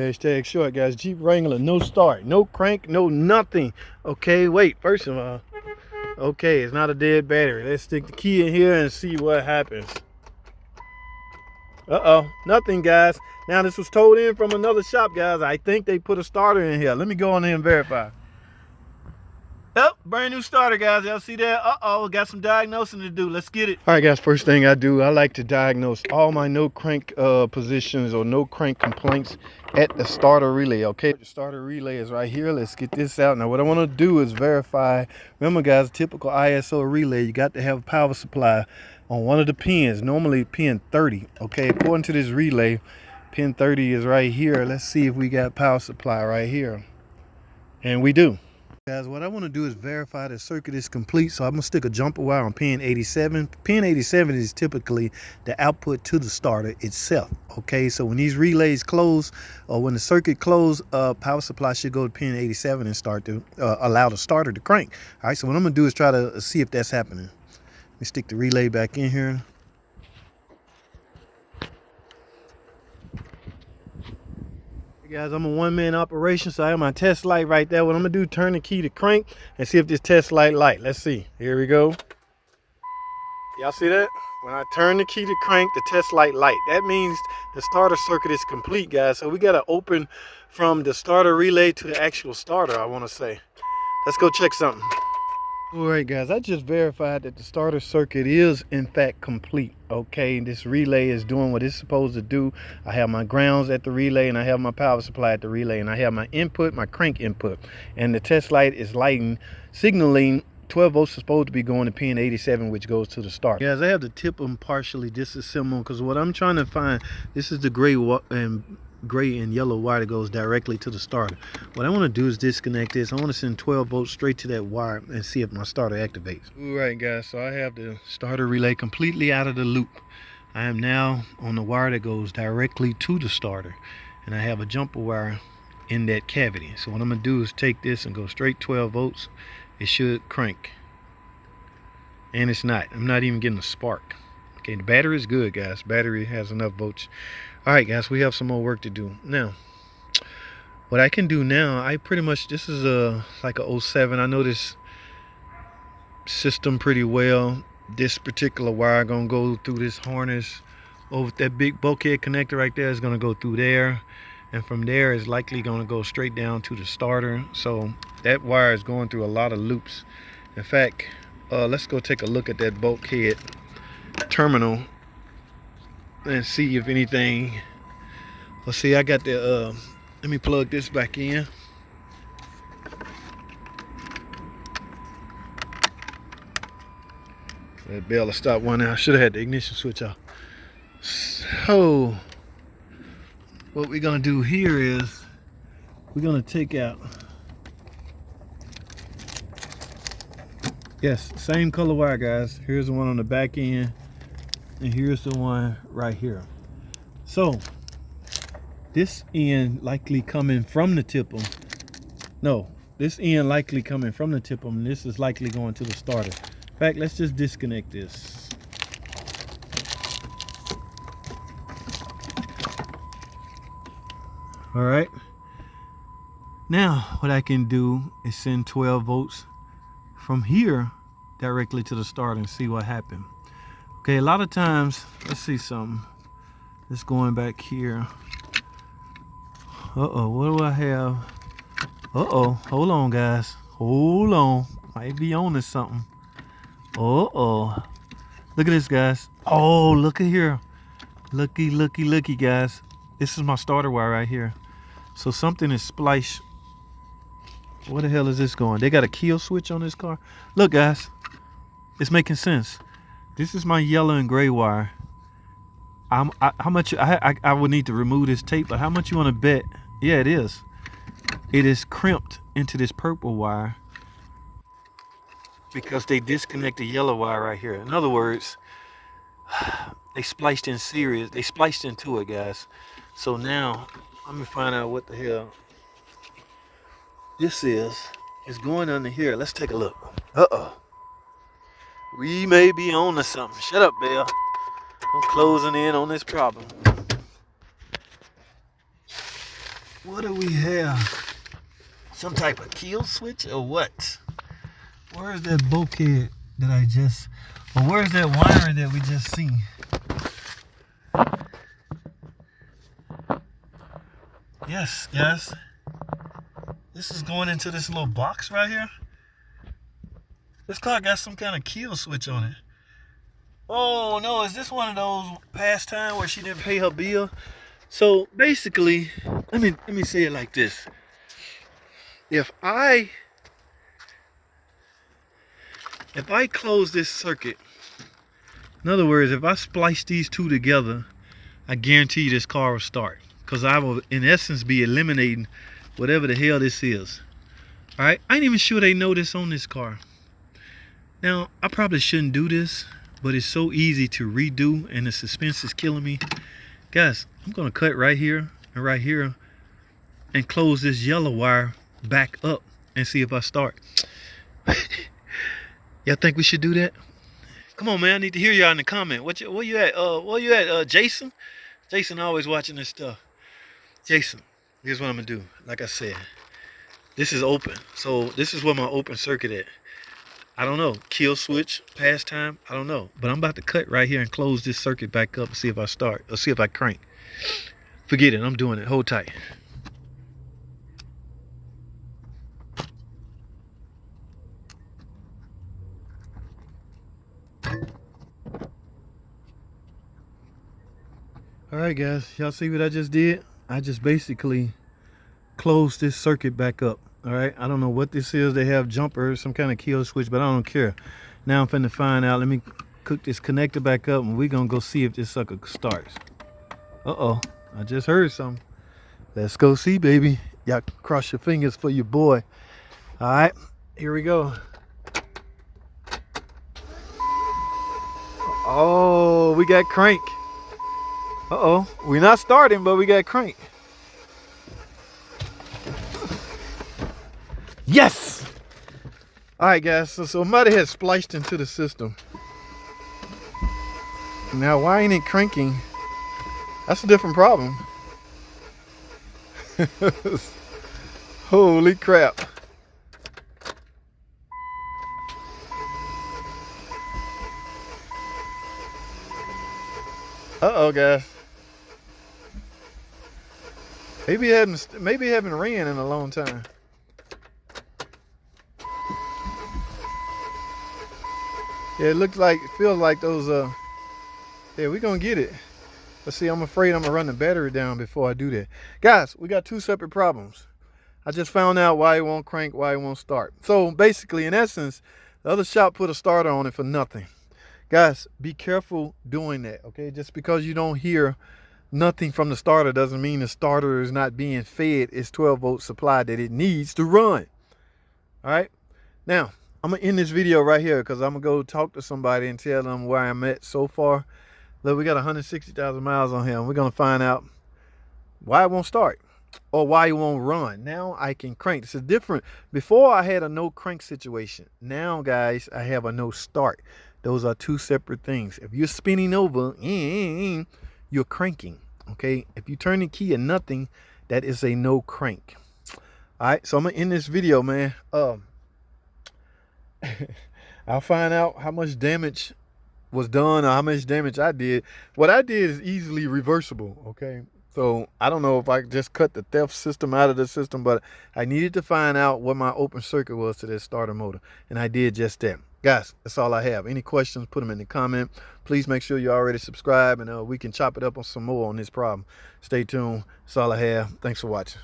Hashtag short, guys. Jeep Wrangler, no start, no crank, no nothing. Okay, wait, first of all, okay, it's not a dead battery. Let's stick the key in here and see what happens. Uh-oh, nothing, guys. Now, this was towed in from another shop, guys. I think they put a starter in here. Let me go on there and verify. Oh, brand new starter, guys. Y'all see that? Uh-oh, got some diagnosing to do. Let's get it. All right, guys, first thing I do, I like to diagnose all my no crank positions or no crank complaints at the starter relay, okay? The starter relay is right here. Let's get this out. Now, what I want to do is verify. Remember, guys, typical ISO relay, you got to have a power supply on one of the pins, normally pin 30, okay? According to this relay, pin 30 is right here. Let's see if we got power supply right here. And we do. Guys, what I want to do is verify the circuit is complete, so I'm going to stick a jumper wire on pin 87. Pin 87 is typically the output to the starter itself, okay? So when these relays close, or when the circuit close, power supply should go to pin 87 and start to allow the starter to crank. All right, so what I'm going to do is try to see if that's happening. Let me stick the relay back in here. Guys, I'm a one-man operation, so I have my test light right there. What I'm gonna do, turn the key to crank and see if this test light. Let's see. Here we go. Y'all see that? When I turn the key to crank, the test light. That means the starter circuit is complete, guys. So we gotta open from the starter relay to the actual starter, I wanna say. Let's go check something. All right, guys, I just verified that the starter circuit is in fact complete. Okay, this relay is doing what it's supposed to do. I have my grounds at the relay and I have my power supply at the relay and I have my input, my crank input, and the test light is lighting, signaling 12 volts is supposed to be going to pin 87, which goes to the starter. Guys, I have to tip them partially disassembled because what I'm trying to find, this is the gray and yellow wire that goes directly to the starter. What I want to do is disconnect this. I want to send 12 volts straight to that wire and see if my starter activates. All right, guys, so I have the starter relay completely out of the loop. I am now on the wire that goes directly to the starter, and I have a jumper wire in that cavity. So what I'm gonna do is take this and go straight 12 volts. It should crank, and it's not. I'm not even getting a spark. Okay, the battery is good, guys. Battery has enough volts. All right, guys, we have some more work to do. Now, what I can do now, I pretty much, this is like a 07. I know this system pretty well. This particular wire gonna go through this harness over that big bulkhead connector right there is gonna go through there, and from there is likely gonna go straight down to the starter. So that wire is going through a lot of loops. In fact, let's go take a look at that bulkhead terminal and see if anything. Let's see, I got the let me plug this back in. That bell will stop one out. I should have had the ignition switch off. So what we're gonna do here is we're gonna take out, yes, same color wire, guys. Here's the one on the back end, and here's the one right here. So this end likely coming from the tip-em. No, this end likely coming from the tip-em, and this is likely going to the starter. In fact, let's just disconnect this. All right. Now what I can do is send 12 volts from here directly to the starter and see what happened. Okay, a lot of times, let's see something. It's going back here. Uh-oh, what do I have? Uh-oh, hold on, guys. Hold on. Might be on to something. Uh-oh. Look at this, guys. Oh, look at here. Looky, looky, looky, guys. This is my starter wire right here. So something is spliced. Where the hell is this going? They got a kill switch on this car. Look, guys. It's making sense. This is my yellow and gray wire. How much I would need to remove this tape, but how much you want to bet? Yeah, it is. It is crimped into this purple wire because they disconnect the yellow wire right here. In other words, they spliced in series. They spliced into it, guys. So now let me find out what the hell this is. It's going under here. Let's take a look. Uh-oh. We may be on to something. Shut up, Bill. I'm closing in on this problem. What do we have? Some type of kill switch or what? Where's that bulkhead that I just, or where's that wiring that we just seen? Yes, guys. This is going into this little box right here. This car got some kind of kill switch on it. Oh no, is this one of those past time where she didn't pay her bill? So basically, let me say it like this. If I close this circuit, in other words, if I splice these two together, I guarantee you this car will start. Because I will, in essence, be eliminating whatever the hell this is. Alright, I ain't even sure they know this on this car. Now, I probably shouldn't do this, but it's so easy to redo and the suspense is killing me. Guys, I'm going to cut right here and close this yellow wire back up and see if I start. Y'all think we should do that? Come on, man. I need to hear y'all in the comment. Where you at, Jason? Jason always watching this stuff. Jason, here's what I'm going to do. Like I said, this is open. So this is where my open circuit at. I don't know. Kill switch, past time, I don't know. But I'm about to cut right here and close this circuit back up and see if I start. Or see if I crank. Forget it. I'm doing it. Hold tight. Alright guys, y'all see what I just did? I just basically closed this circuit back up. Alright, I don't know what this is. They have jumpers, some kind of kill switch, but I don't care. Now I'm finna find out. Let me cook this connector back up and we're gonna go see if this sucker starts. Uh-oh, I just heard something. Let's go see, baby. Y'all cross your fingers for your boy. Alright, here we go. Oh, we got crank. Uh-oh, we're not starting, but we got crank. Yes! Alright guys, so somebody has spliced into the system. Now why ain't it cranking? That's a different problem. Holy crap. Uh-oh guys. Maybe it haven't ran in a long time. Yeah, it feels like those, yeah, we're gonna get it. But see, I'm afraid I'm gonna run the battery down before I do that. Guys, we got two separate problems. I just found out why it won't crank, why it won't start. So basically, in essence, the other shop put a starter on it for nothing. Guys, be careful doing that, okay? Just because you don't hear nothing from the starter doesn't mean the starter is not being fed its 12-volt supply that it needs to run. All right? Now, I'm going to end this video right here because I'm going to go talk to somebody and tell them where I'm at so far. Look, we got 160,000 miles on here, and we're going to find out why it won't start or why it won't run. Now I can crank. This is different. Before I had a no crank situation. Now, guys, I have a no start. Those are two separate things. If you're spinning over, you're cranking, okay? If you turn the key at nothing, that is a no crank. All right, so I'm gonna end this video, man. I'll find out how much damage was done or how much damage I did. What I did is easily reversible, okay? So I don't know if I just cut the theft system out of the system, but I needed to find out what my open circuit was to this starter motor, and I did just that. Guys, that's all I have. Any questions, put them in the comment. Please make sure you already subscribe, and we can chop it up on some more on this problem. Stay tuned. That's all I have. Thanks for watching.